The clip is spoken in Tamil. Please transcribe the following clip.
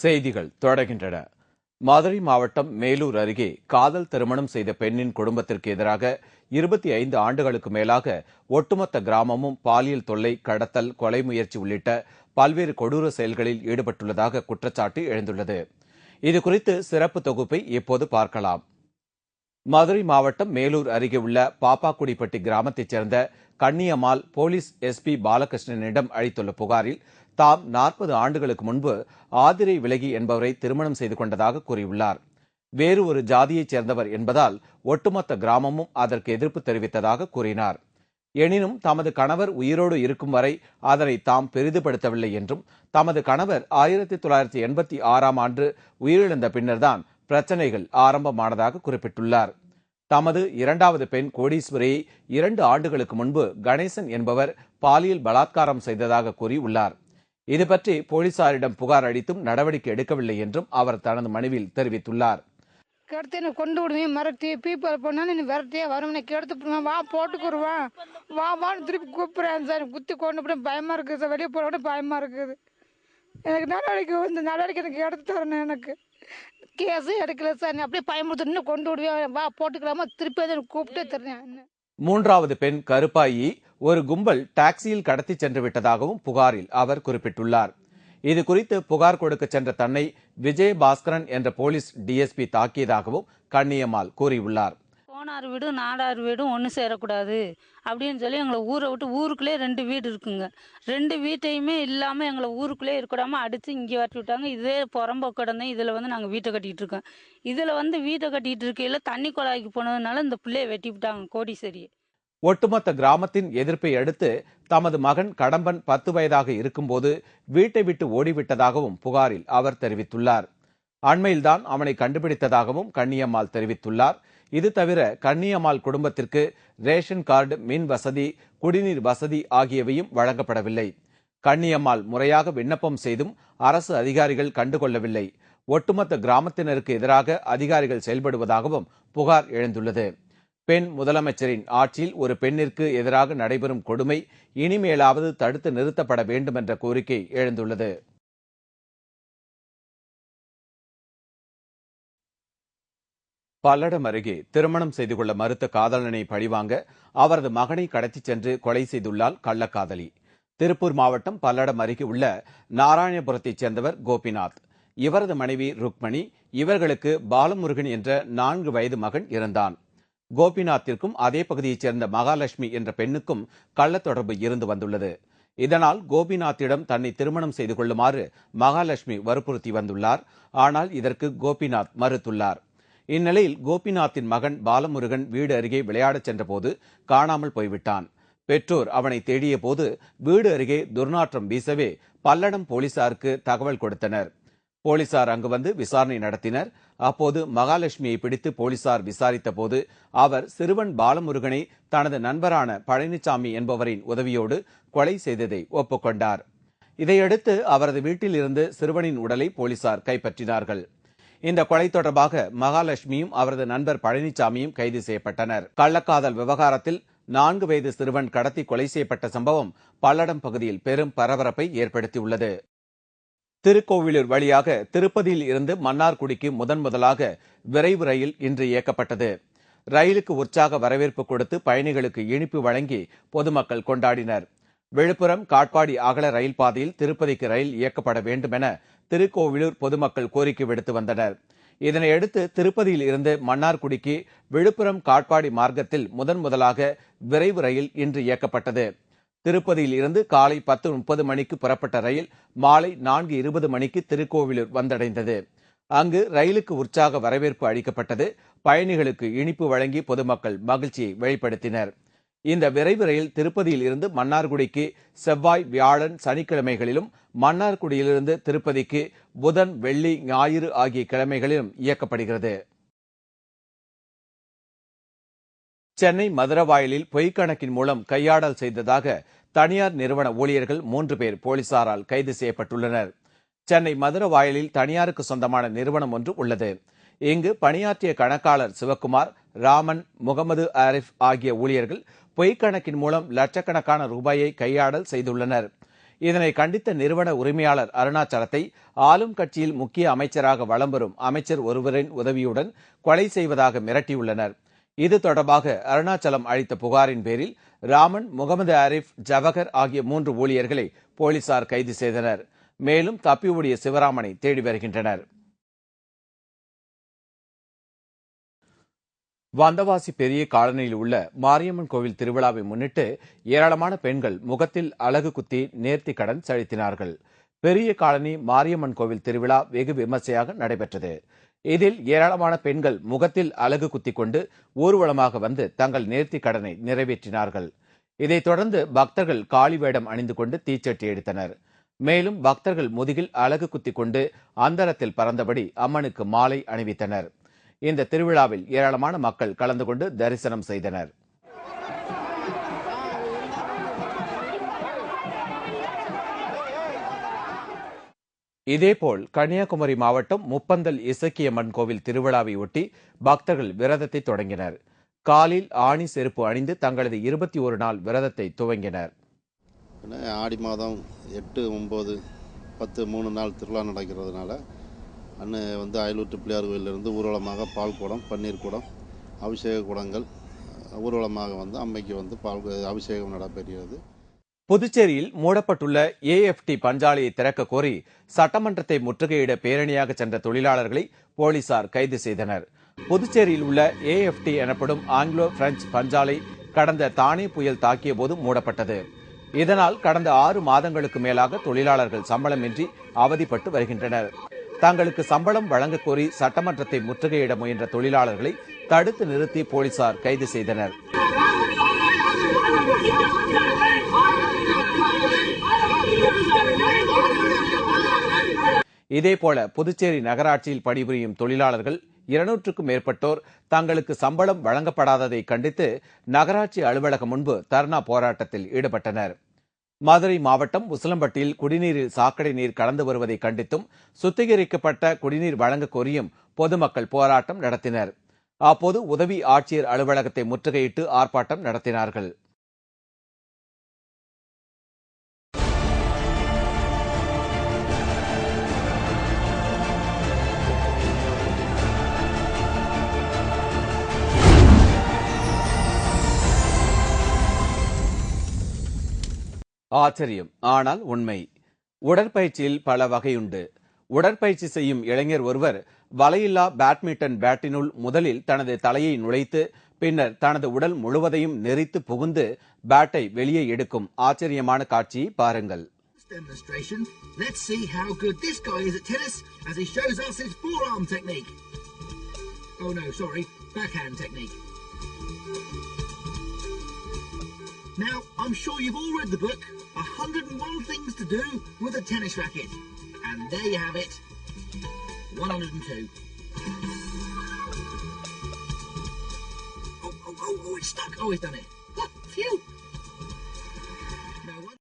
செய்திகள் தொடர்கின்றன. மதுரை மாவட்டம் மேலூர் அருகே காதல் திருமணம் செய்த பெண்ணின் குடும்பத்திற்கு எதிராக 25 ஆண்டுகளுக்கு மேலாக ஒட்டுமொத்த கிராமமும் பாலியல் தொல்லை, கடத்தல், கொலை முயற்சி உள்ளிட்ட பல்வேறு கொடூர செயல்களில் ஈடுபட்டுள்ளதாக குற்றச்சாட்டு எழுந்துள்ளது. இதுகுறித்து சிறப்பு தொகுப்பை இப்போது பார்க்கலாம். மதுரை மாவட்டம் மேலூர் அருகே உள்ள பாப்பாக்குடிப்பட்டி கிராமத்தைச் சேர்ந்த கண்ணியம்மாள் போலீஸ் எஸ்பி பாலகிருஷ்ணனிடம் அளித்துள்ள புகாரில் தாம் 40 ஆண்டுகளுக்கு முன்பு ஆதிரை விலகி என்பவரை திருமணம் செய்து கொண்டதாக கூறியுள்ளார். வேறு ஒரு ஜாதியைச் சேர்ந்தவர் என்பதால் ஒட்டுமொத்த கிராமமும் அதற்கு எதிர்ப்பு தெரிவித்ததாக கூறினார். எனினும் தமது கணவர் உயிரோடு இருக்கும் வரை அதனை தாம் பெரிதுபடுத்தவில்லை என்றும், தமது கணவர் 1986ஆம் ஆண்டு உயிரிழந்த பின்னர்தான் பிரச்சனைகள் ஆரம்பமானதாக குறிப்பிட்டுள்ளார். தமது இரண்டாவது பெண் கோடீஸ்வரியை 2 ஆண்டுகளுக்கு முன்பு கணேசன் என்பவர் பாலியல் பலாத்காரம் செய்ததாக கூறியுள்ளார். இதுபற்றி போலீசாரிடம் புகார் அளித்தும் நடவடிக்கை எடுக்கவில்லை என்றும் அவர் தனது மனுவில் தெரிவித்துள்ளார். கெடுத்து என்ன கொண்டு விடுவேன், மிரட்டி பீப்பால் போனாலும் நீ விரட்டியே வரும், கெடுத்து வா போட்டுக்குருவான், வான்னு திருப்பி கூப்பிடுறேன் சார். குத்தி கொண்டு போய் பயமா இருக்குது சார், வெளியே போட பயமா இருக்குது. எனக்கு நடவடிக்கை வந்து நடவடிக்கை எனக்கு எடுத்து தரணும். எனக்கு கேஸும் எடுக்கல சார், நீ அப்படியே பயமுறுத்து கொண்டு விடுவேன், வா போட்டுக்கலாமா, திருப்பி கூப்பிட்டே தர்றேன். மூன்றாவது பெண் கருப்பாயி ஒரு கும்பல் டாக்ஸியில் கடத்தி சென்று விட்டதாகவும் புகாரில் அவர் குறிப்பிட்டுள்ளார். இதுகுறித்து புகார் கொடுக்க சென்ற தன்னை விஜயபாஸ்கரன் என்ற போலீஸ் டிஎஸ்பி தாக்கியதாகவும் கண்ணியம்மாள் கூறியுள்ளார். போனார் வீடும் நாடார் வீடும் ஒன்று சேரக்கூடாது அப்படின்னு சொல்லி எங்களை ஊரை விட்டு, ஊருக்குள்ளே 2 வீடு இருக்குங்க, 2 வீட்டையுமே இல்லாமல் எங்களை ஊருக்குள்ளே இருக்கக்கூடாமல் அடித்து இங்கே வரட்டி விட்டாங்க. இதே புறம்போக்கு இடம் தான். இதில் நாங்கள் வீட்டை கட்டிகிட்டு இருக்கோம். இதில் வீட்டை கட்டிகிட்டு இருக்கையில் தண்ணி குழாய்க்கு போனதுனால இந்த பிள்ளையை வெட்டி விட்டாங்க கோடீஸ்வரியை. ஒட்டுமொத்த கிராமத்தின் எதிர்ப்பை அடுத்து தமது மகன் கடம்பன் 10 வயதாக இருக்கும்போது வீட்டை விட்டு ஓடிவிட்டதாகவும் புகாரில் அவர் தெரிவித்துள்ளார். அண்மையில்தான் அவனை கண்டுபிடித்ததாகவும் கண்ணியம்மாள் தெரிவித்துள்ளார். இது தவிர கண்ணியம்மாள் குடும்பத்திற்கு ரேஷன் கார்டு, மின் வசதி, குடிநீர் வசதி ஆகியவையும் வழங்கப்படவில்லை. கண்ணியம்மாள் முறையாக விண்ணப்பம் செய்தும் அரசு அதிகாரிகள் கண்டுகொள்ளவில்லை. ஒட்டுமொத்த கிராமத்தினருக்கு எதிராக அதிகாரிகள் செயல்படுவதாகவும் புகார் எழுந்துள்ளது. பெண் முதலமைச்சரின் ஆட்சியில் ஒரு பெண்ணிற்கு எதிராக நடைபெறும் கொடுமை இனிமேலாவது தடுத்து நிறுத்தப்பட வேண்டும் என்ற கோரிக்கை எழுந்துள்ளது. பல்லடம் அருகே திருமணம் செய்து கொள்ள மறுத்த காதலனை பழிவாங்க அவரது மகனை கடத்திச் சென்று கொலை செய்துள்ளார் கள்ளக்காதலி. திருப்பூர் மாவட்டம் பல்லடம் அருகே உள்ள நாராயணபுரத்தைச் சேர்ந்தவர் கோபிநாத். இவரது மனைவி ருக்மணி. இவர்களுக்கு பாலமுருகன் என்ற 4 வயது மகன் இருந்தான். கோபிநாத்திற்கும் அதே பகுதியைச் சேர்ந்த மகாலட்சுமி என்ற பெண்ணுக்கும் கள்ள தொடர்பு இருந்து வந்துள்ளது. இதனால் கோபிநாத்திடம் தன்னை திருமணம் செய்து கொள்ளுமாறு மகாலட்சுமி வற்புறுத்தி வந்துள்ளார். ஆனால் இதற்கு கோபிநாத் மறுத்துள்ளார். இந்நிலையில் கோபிநாத்தின் மகன் பாலமுருகன் வீடு அருகே விளையாடச் சென்றபோது காணாமல் போய்விட்டான். பெற்றோர் அவனை தேடிய போது வீடு அருகே துர்நாற்றம் வீசவே பல்லடம் போலீசாருக்கு தகவல் கொடுத்தனர். போலீசார் அங்கு வந்து விசாரணை நடத்தினர். அப்போது மகாலட்சுமியை பிடித்து போலீசார் விசாரித்த போது அவர் சிறுவன் பாலமுருகனை தனது நண்பரான பழனிசாமி என்பவரின் உதவியோடு கொலை செய்ததை ஒப்புக்கொண்டார். இதையடுத்து அவரது வீட்டில் இருந்து சிறுவனின் உடலை போலீசார் கைப்பற்றினார்கள். இந்த கொலை தொடர்பாக மகாலட்சுமியும் அவரது நண்பர் பழனிசாமியும் கைது செய்யப்பட்டனர். கள்ளக்காதல் விவகாரத்தில் 4 வயது சிறுவன் கடத்தி கொலை செய்யப்பட்ட சம்பவம் பல்லடம் பகுதியில் பெரும் பரபரப்பை ஏற்படுத்தியுள்ளது. திருக்கோவிலூர் வழியாக திருப்பதியில் இருந்து மன்னார்குடிக்கு முதலாக விரைவு ரயில் இன்று இயக்கப்பட்டது. ரயிலுக்கு உற்சாக வரவேற்பு கொடுத்து பயணிகளுக்கு இனிப்பு வழங்கி பொதுமக்கள் கொண்டாடினர். விழுப்புரம் காட்பாடி அகல ரயில் பாதையில் திருப்பதிக்கு ரயில் இயக்கப்பட வேண்டும் என திருக்கோவிலூர் பொதுமக்கள் கோரிக்கை விடுத்து வந்தனர். இதனையடுத்து திருப்பதியில் இருந்து மன்னார்குடிக்கு விழுப்புரம் காட்பாடி மார்க்கத்தில் முதலாக விரைவு ரயில் இன்று இயக்கப்பட்டது. திருப்பதியில் இருந்து காலை 10:30 மணிக்கு புறப்பட்ட ரயில் மாலை 4:20 மணிக்கு திருக்கோவிலூர் வந்தடைந்தது. அங்கு ரயிலுக்கு உற்சாக வரவேற்பு அளிக்கப்பட்டது. பயணிகளுக்கு இனிப்பு வழங்கி பொதுமக்கள் மகிழ்ச்சியை வெளிப்படுத்தினர். இந்த விரைவு ரயில் திருப்பதியில் இருந்து மன்னார்குடிக்கு செவ்வாய், வியாழன், சனிக்கிழமைகளிலும், மன்னார்குடியிலிருந்து திருப்பதிக்கு புதன், வெள்ளி, ஞாயிறு ஆகிய கிழமைகளிலும் இயக்கப்படுகிறது. சென்னை மதுரவாயலில் பொய்க்கணக்கின் மூலம் கையாடல் செய்ததாக தனியார் நிறுவன ஊழியர்கள் 3 பேர் போலீசாரால் கைது செய்யப்பட்டுள்ளனர். சென்னை மதுரவாயலில் தனியாருக்கு சொந்தமான நிறுவனம் ஒன்று உள்ளது. இங்கு பணியாற்றிய கணக்காளர் சிவக்குமார், ராமன், முகமது ஆரிஃப் ஆகிய ஊழியர்கள் பொய்க்கணக்கின் மூலம் லட்சக்கணக்கான ரூபாயை கையாடல் செய்துள்ளனர். இதனை கண்டித்த நிறுவன உரிமையாளர் அருணாச்சலத்தை ஆளும் கட்சியில் முக்கிய அமைச்சராக வலம் வரும் அமைச்சர் ஒருவரின் உதவியுடன் கொலை செய்வதாக மிரட்டியுள்ளனர். இது தொடர்பாக அருணாச்சலம் அளித்த புகாரின் பேரில் ராமன், முகமது ஆரிஃப், ஜவஹர் ஆகிய 3 ஊழியர்களை போலீசார் கைது செய்தனர். மேலும் தப்பி ஓடிய சிவராமனை தேடி வருகின்றனர். வந்தவாசி பெரிய காலனியில் உள்ள மாரியம்மன் கோவில் திருவிழாவை முன்னிட்டு ஏராளமான பெண்கள் முகத்தில் அலகு குத்தி நேர்த்தி கடன் செலுத்தினார்கள். பெரிய காலனி மாரியம்மன் கோவில் திருவிழா வெகு விமர்சையாக நடைபெற்றது. இதில் ஏராளமான பெண்கள் முகத்தில் அலகு குத்தி கொண்டு ஊர்வலமாக வந்து தங்கள் நேர்த்தி கடனை நிறைவேற்றினார்கள். இதைத் தொடர்ந்து பக்தர்கள் காளி வேடம் அணிந்து கொண்டு தீச்சட்டி எடுத்தனர். மேலும் பக்தர்கள் முதுகில் அலகு குத்தி கொண்டு அந்தரத்தில் பறந்தபடி அம்மனுக்கு மாலை அணிவித்தனர். இந்த திருவிழாவில் ஏராளமான மக்கள் கலந்து கொண்டு தரிசனம் செய்தனர். இதேபோல் கன்னியாகுமரி மாவட்டம் முப்பந்தல் இசக்கியம்மன் கோவில் திருவிழாவை ஒட்டி பக்தர்கள் விரதத்தை தொடங்கினர். காலில் ஆணி செருப்பு அணிந்து தங்களது 21 நாள் விரதத்தை துவங்கினர். ஆடி மாதம் 8, 9, 10 3 நாள் திருவிழா நடக்கிறதுனால அண்ணன் அயலூர் பிள்ளையார் கோயிலிருந்து ஊர்வலமாக பால் குடம், பன்னீர் குடம், அபிஷேக குடங்கள் ஊர்வலமாக அம்மைக்கு பால் அபிஷேகம் நடைபெறுகிறது. புதுச்சேரியில் மூடப்பட்டுள்ள ஏஎஃப்டி பஞ்சாலையை திறக்க கோரி சட்டமன்றத்தை முற்றுகையிட பேரணியாக சென்ற தொழிலாளர்களை போலீசார் கைது செய்தனர். புதுச்சேரியில் உள்ள ஏஎஃப்டி எனப்படும் ஆங்கிலோ பிரெஞ்சு பஞ்சாலை கடந்த தானே புயல் தாக்கிய போது மூடப்பட்டது. இதனால் கடந்த 6 மாதங்களுக்கு மேலாக தொழிலாளர்கள் சம்பளமின்றி அவதிப்பட்டு வருகின்றனர். தங்களுக்கு சம்பளம் வழங்க கோரி சட்டமன்றத்தை முற்றுகையிட முயன்ற தொழிலாளர்களை தடுத்து நிறுத்தி போலீசார் கைது செய்தனர். இதேபோல புதுச்சேரி நகராட்சியில் பணிபுரியும் தொழிலாளர்கள் 200க்கும் மேற்பட்டோர் தங்களுக்கு சம்பளம் வழங்கப்படாததை கண்டித்து நகராட்சி அலுவலகம் முன்பு தர்ணா போராட்டத்தில் ஈடுபட்டனர். மதுரை மாவட்டம் உசிலம்பட்டியில் குடிநீரில் சாக்கடை நீர் கலந்து வருவதை கண்டித்தும் சுத்திகரிக்கப்பட்ட குடிநீர் வழங்க கோரியும் பொதுமக்கள் போராட்டம் நடத்தினர். அப்போது உதவி ஆட்சியர் அலுவலகத்தை முற்றுகையிட்டு ஆர்ப்பாட்டம் நடத்தினார்கள். ஆச்சரியம், ஆனால் உண்மை. உடற்பயிற்சியில் பல வகையுண்டு. உடற்பயிற்சி செய்யும் இளைஞர் ஒருவர் வலையில்லா பேட்மிண்டன் பேட்டினுள் முதலில் தனது தலையை நுழைத்து பின்னர் தனது உடல் முழுவதையும் நெறித்து புகுந்து பேட்டை வெளியே எடுக்கும் ஆச்சரியமான காட்சியை பாருங்கள். Now, I'm sure you've all read the book, 101 Things to Do with a Tennis Racket. And there you have it, 102. Oh, it's stuck. Oh, it's done it. Phew.